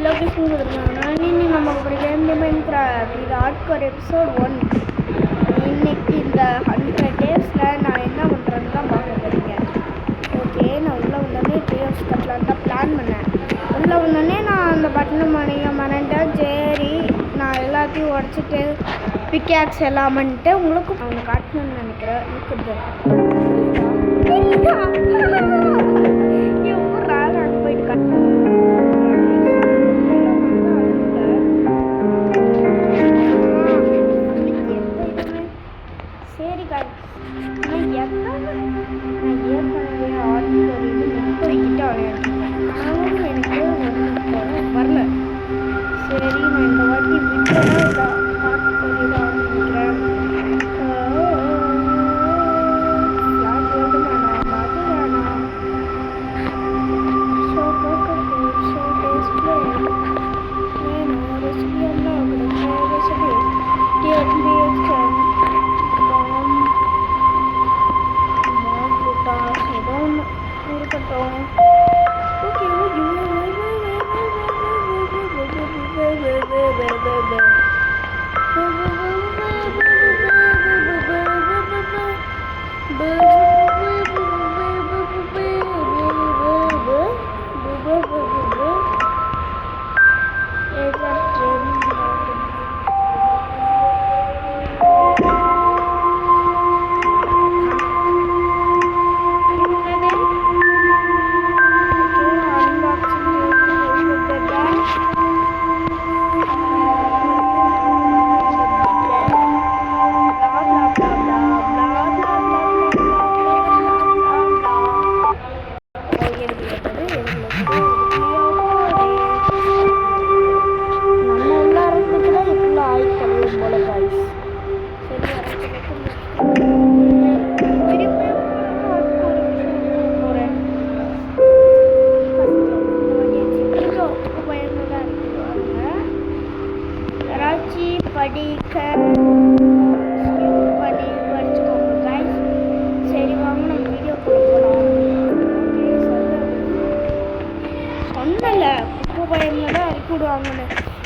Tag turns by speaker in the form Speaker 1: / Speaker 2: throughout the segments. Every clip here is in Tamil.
Speaker 1: லொகேஷன் கொடுத்துருக்காங்க. இன்னி நமக்கு ஒரு Minecraft இது ஹார்ட்கோர் எபிசோட் 1. இன்னைக்கு இந்த 100 டேஸில் நான் என்ன பண்ணுறேன்னு தான் பார்க்க போகிறீங்க. ஓகே, நான் உள்ளே வந்தோடனே ட்ரீஸ் கட்டலான்னு தான் பிளான் பண்ணேன். உள்ளே வந்தோடனே நான் அந்த பட்டனை மறந்துட்டேன். சரி, நான் எல்லாத்தையும் உடச்சிட்டு பிக்காக்ஸ் எல்லாம் பண்ணிட்டு உங்களுக்கு அவங்க காட்டணும்னு நினைக்கிறேன். இருக்குது போயிட்டு காட்டணும்.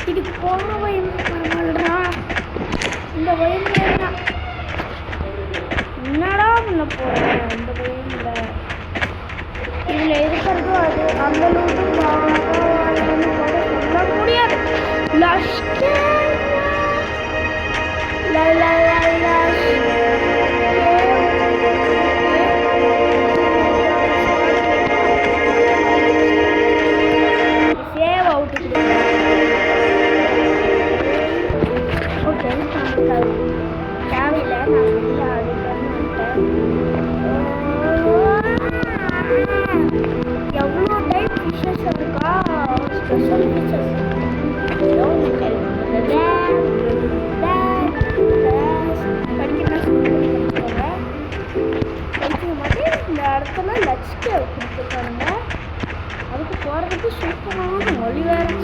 Speaker 1: இதுக்கு போன வயம் இந்த வயம் என்னடா பண்ண போறேன். இந்த வயம்ல இதுல இருக்கிறதோ அது அந்த சொல்ல முடியாது. சேவ் அவுட்டு தேவையில்லை. நான் எவ்வளோ டைப் ஃபிஷஸ் இருக்கா, ஸ்பெஷல் ஃபிஷஸ் இந்த இடத்துல லட்சிக்க கொடுத்துருக்காங்க. அதுக்கு போகிறதுக்கு சூப்பரான மொழி வேறு.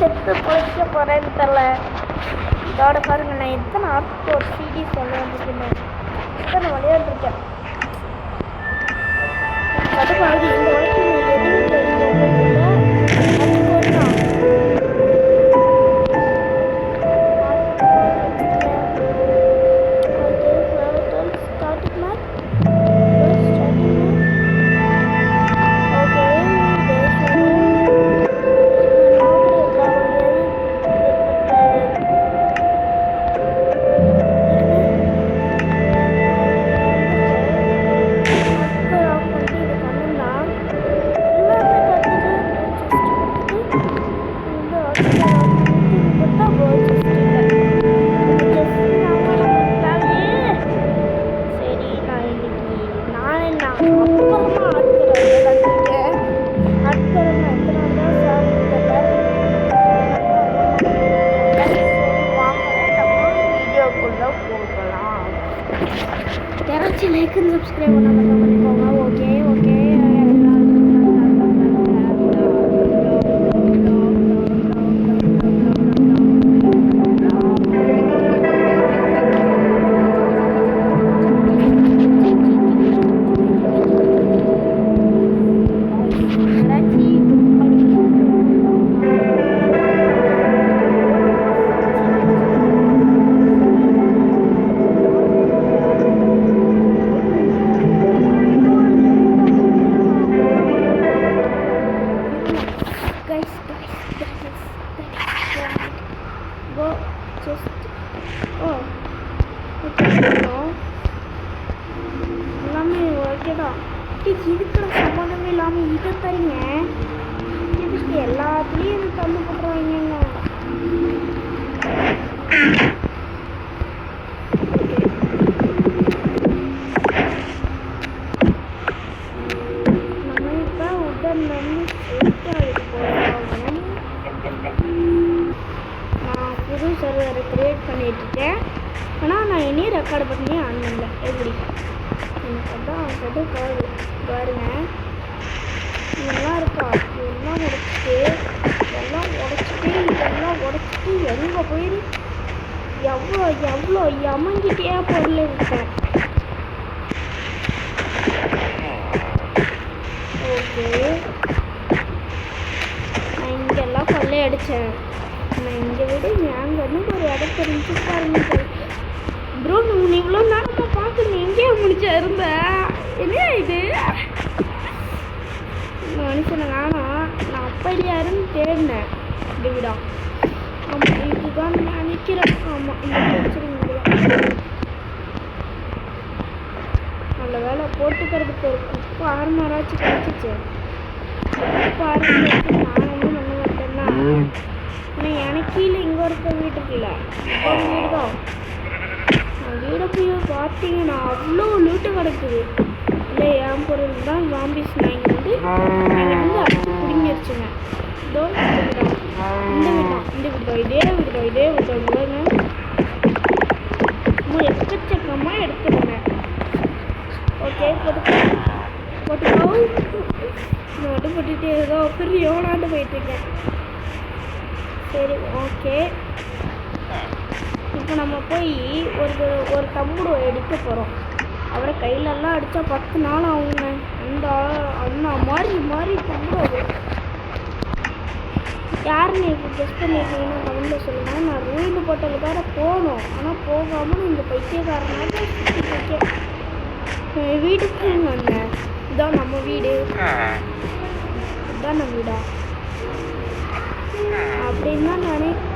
Speaker 1: செத்து பொழைக்க போகிறேன்னு தெரில. இதோட பாருங்கள், நான் எத்தனை ஹார்ட்கோர் சீரீஸ் விளையாண்டுருக்கேன், எத்தனை விளையாண்டுருக்கேன். கடுப்பாகுது இந்த வரைக்கும் லைக் அண்ட் சப்ஸ்கிரைப் பண்ணாமல் பண்ணிக்கோங்க. Okay okay. எல்லாமே ஓகேடா. இதுக்கெல்லாம் சம்பந்தமே இல்லாமல் இதை தரீங்க, இதுக்கு எல்லாத்துலேயும் எனக்கு தந்து போட்டுருவாங்க. நம்ம இப்போ உடன் வந்து செட்டாக போகிறோம். நான் புது சர்வரை க்ரியேட் பண்ணிட்டுருக்கேன், ஆனால் நான் இனியும் ரெக்கார்டு பண்ணி ஆனதில்லை. எப்படி எனக்கு அதான் கடுப்பாகுது பாருங்க. இதெல்லாம் இருக்கா, இதெல்லாம் உடச்சிட்டு இதெல்லாம் எங்கே போயிரு எவ்வளோ எமங்கிட்டே பொருள் இருக்கேன். ஓகே, நான் இங்கெல்லாம் கொள்ளை அடித்தேன். நான் இங்கே விட அங்கன்னு ஒரு இடத்த இருந்து பாருங்க. ப்ரோ, நீ இவ்வளோ நேரமாக பார்த்து எங்கேயே முடிச்சா இருந்த? என்ன இது மனுஷனை வேணாம். நான் அப்படி யாருன்னு தேடினேன். இப்படிவிடா. ஆமாம், இதுதான் நினைக்கிறேன். ஆமாம், இந்த பிரச்சனை நல்ல வேலை போட்டுக்கிறதுக்கு ஒரு குப்பை ஆர்மராச்சும் கிடச்சிச்சு. குப்பை ஆர்மராச்சு நான் ஒன்றும் பண்ண மாட்டேன்னா. ஆனால் எனக்கு கீழே இங்கே இருக்க வீட்டுக்கு இல்லை, வீடு தான். வீட போய் பார்த்தீங்கன்னா அவ்வளோ லூட்டு கிடக்குது. இல்லை, என் பொருள் தான் ஜாம்பிஸ் நாய்ங்க வந்து அடிச்சு பிடிங்கிருச்சுங்க. இதோ இந்த வீடு இதே விடுங்க. எக்கச்சக்கமாக எடுத்துடுங்க. ஓகே, போட்டுக்கோ. மட்டும் போட்டுட்டு ஏதோ பெரிய எவ்வளோண்டு போயிட்டுருக்கேன். சரி, ஓகே. இப்போ நம்ம போய் ஒரு தம்புடு எடுக்க போகிறோம். அவரை கையிலெல்லாம் அடித்தா 10 நாள் ஆகுங்க. அந்த அண்ணா மாதிரி தம்புடு யாருன்னு இப்போ கெஸ்ட் பண்ணியிருக்கீங்கன்னா கமெண்ட்டில் சொல்லுங்கள். நான் ரூயிண்டு போட்டலுக்கார போகணும், ஆனால் போகாமல் இந்த பைத்தியக்காரனாக வீட்டுக்கு வந்தேன். இதுதான் நம்ம வீடு, இதுதான் நம்ம வீடா அப்படின்னு தான் நினைக்கிறேன்.